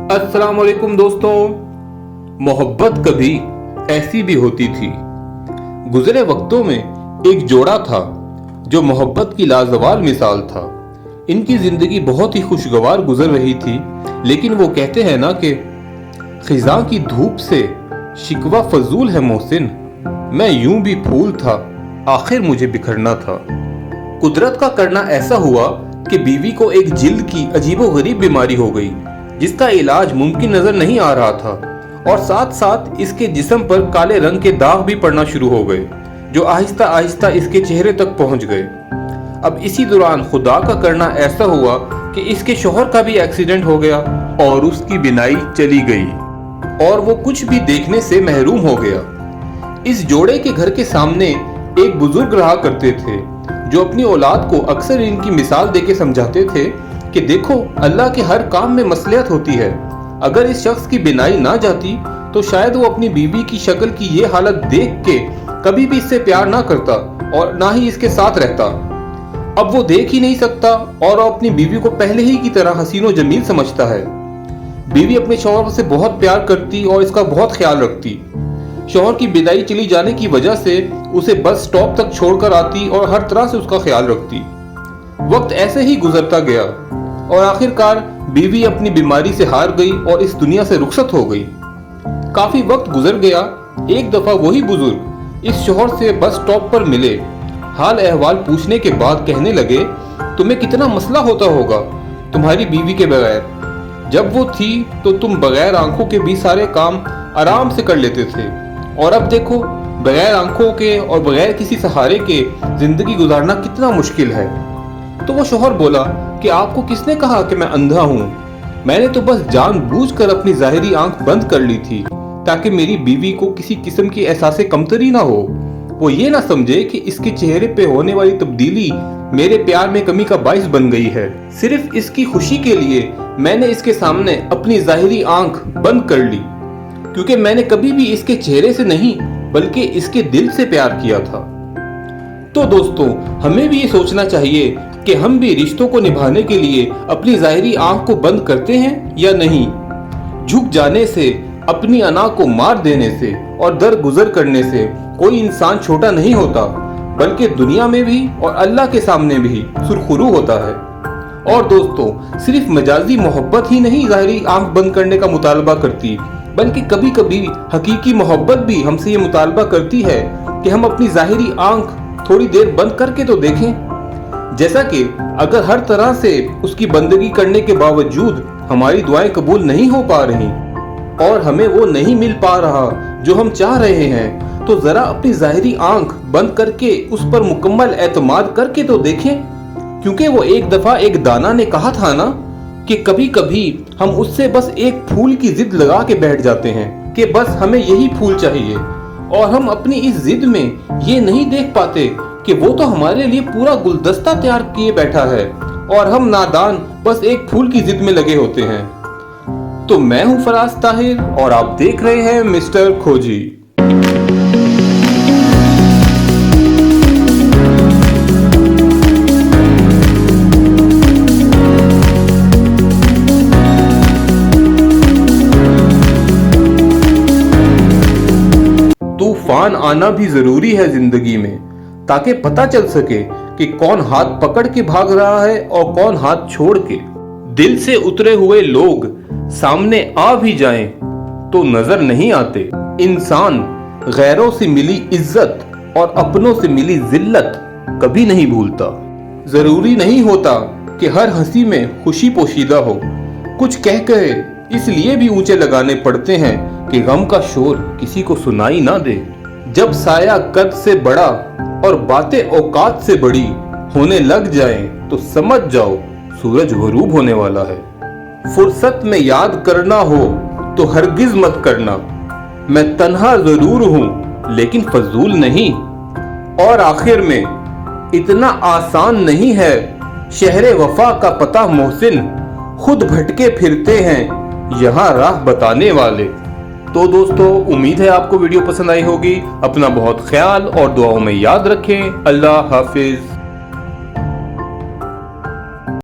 अस्सलाम वालेकुम दोस्तों। मोहब्बत कभी ऐसी भी होती थी। गुजरे वक्तों में एक जोड़ा था जो मोहब्बत की लाजवाब मिसाल था। इनकी जिंदगी बहुत ही खुशगवार गुजर रही थी, लेकिन वो कहते हैं ना कि खिजा की धूप से शिकवा फजूल है मोहसिन, मैं यूं भी फूल था आखिर मुझे बिखरना था। कुदरत का करना ऐसा हुआ कि बीवी को एक जिल्द की अजीबोगरीब बीमारी हो गई जिसका इलाज मुमकिन नजर नहीं आ रहा था, और साथ साथ इसके जिस्म पर काले रंग के दाग भी पड़ना शुरू हो गए जो आहिस्ता आहिस्ता इसके चेहरे तक पहुंच गए। अब इसी दौरान खुदा का करना ऐसा हुआ कि इसके शोहर का भी एक्सीडेंट हो गया और उसकी बिनाई चली गई और वो कुछ भी देखने से महरूम हो गया। इस जोड़े के घर के सामने एक बुजुर्ग रहा करते थे जो अपनी औलाद को अक्सर इनकी मिसाल देके समझाते थे कि देखो, अल्लाह के हर काम में मसलियत होती है। अगर इस शख्स की बिनाई ना जाती तो शायद वो अपनी बीवी की शक्ल की ये हालत देख के कभी भी इससे प्यार ना करता और ना ही इसके साथ रहता। अब वो देख ही नहीं सकता और अपनी बीवी को पहले ही की तरह हसीनो जमील समझता है। बीवी अपने शौहर से बहुत प्यार करती और इसका बहुत ख्याल रखती। शौहर की विदाई चली जाने की वजह से उसे बस स्टॉप तक छोड़कर आती और हर तरह से उसका ख्याल रखती। वक्त ऐसे ही गुजरता गया और आखिरकार बीवी अपनी बीमारी से हार गई और इस दुनिया से रुखसत हो गई। काफी वक्त गुजर गया। एक दफा वही बुजुर्ग इस शौहर से बस स्टॉप पर मिले। हाल अहवाल पूछने के बाद कहने लगे, तुम्हें कितना मसला होता होगा तुम्हारी बीवी के बगैर। जब वो थी तो तुम बगैर आंखों के भी सारे काम आराम से कर लेते थे, और अब देखो बगैर आंखों के और बगैर किसी सहारे के जिंदगी गुजारना कितना मुश्किल है। तो वो शौहर बोला कि आपको किसने कहा कि मैं अंधा हूँ? मैंने तो बस जानबूझकर अपनी जाहिरी आंख बंद कर ली थी ताकि मेरी बीवी को किसी किस्म की एहसास कमतरी ना हो। वो ये ना समझे कि इसके चेहरे पे होने वाली तब्दीली मेरे प्यार में कमी का बाइस बन गई है। सिर्फ इसकी खुशी के लिए मैंने इसके सामने अपनी जाहिरी आंख बंद कर ली, क्योंकि मैंने कभी भी इसके चेहरे से नहीं बल्कि इसके दिल से प्यार किया था। तो दोस्तों, हमें भी ये सोचना चाहिए कि हम भी रिश्तों को निभाने के लिए अपनी जाहिरी आंख को बंद करते हैं या नहीं। झुक जाने से, अपनी अना को मार देने से और दर गुजर करने से कोई इंसान छोटा नहीं होता, बल्कि दुनिया में भी और अल्लाह के सामने भी सुरखरू होता है। और दोस्तों, सिर्फ मजाजी मोहब्बत ही नहीं जाहिरी आंख बंद करने का मुतालबा करती, बल्कि कभी कभी हकीकी मोहब्बत भी हमसे ये मुतालबा करती है कि हम अपनी जाहिरी आंख थोड़ी देर बंद करके तो देखें। जैसा कि अगर हर तरह से उसकी बंदगी करने के बावजूद हमारी दुआएं कबूल नहीं हो पा रही और हमें वो नहीं मिल पा रहा जो हम चाह रहे हैं, तो जरा अपनी जाहिरी आंख बंद करके उस पर मुकम्मल एतमाद करके तो देखें। क्योंकि वो एक दफा एक दाना ने कहा था ना कि कभी कभी हम उससे बस एक फूल की जिद लगा के बैठ जाते हैं कि बस हमें यही फूल चाहिए, और हम अपनी इस जिद में ये नहीं देख पाते कि वो तो हमारे लिए पूरा गुलदस्ता तैयार किए बैठा है और हम नादान बस एक फूल की जिद में लगे होते हैं। तो मैं हूं फराज ताहिर और आप देख रहे हैं मिस्टर खोजी। तूफान आना भी जरूरी है जिंदगी में, ताकि पता चल सके कि कौन हाथ पकड़ के भाग रहा है और कौन हाथ छोड़ के। दिल से उतरे हुए लोग सामने आ भी जाएं तो नजर नहीं आते। इंसान गैरों से मिली इज्जत और अपनों से मिली जिल्लत कभी नहीं भूलता। जरूरी नहीं होता कि हर हंसी में खुशी पोशीदा हो। कुछ कह कहे इसलिए भी ऊंचे लगाने पड़ते हैं कि गम का शोर किसी को सुनाई ना दे। जब साया कद से बड़ा और बातें औकात से बड़ी होने लग जाएं, तो समझ जाओ सूरज गरूब होने वाला है। फुर्सत में याद करना हो तो हरगिज मत करना, मैं तन्हा जरूर हूं लेकिन फजूल नहीं। और आखिर में, इतना आसान नहीं है शहरे वफा का पता मोहसिन, खुद भटके फिरते हैं यहाँ राह बताने वाले। तो दोस्तों, उम्मीद है आपको वीडियो पसंद आई होगी। अपना बहुत ख्याल और दुआओं में याद रखें। अल्लाह हाफिज।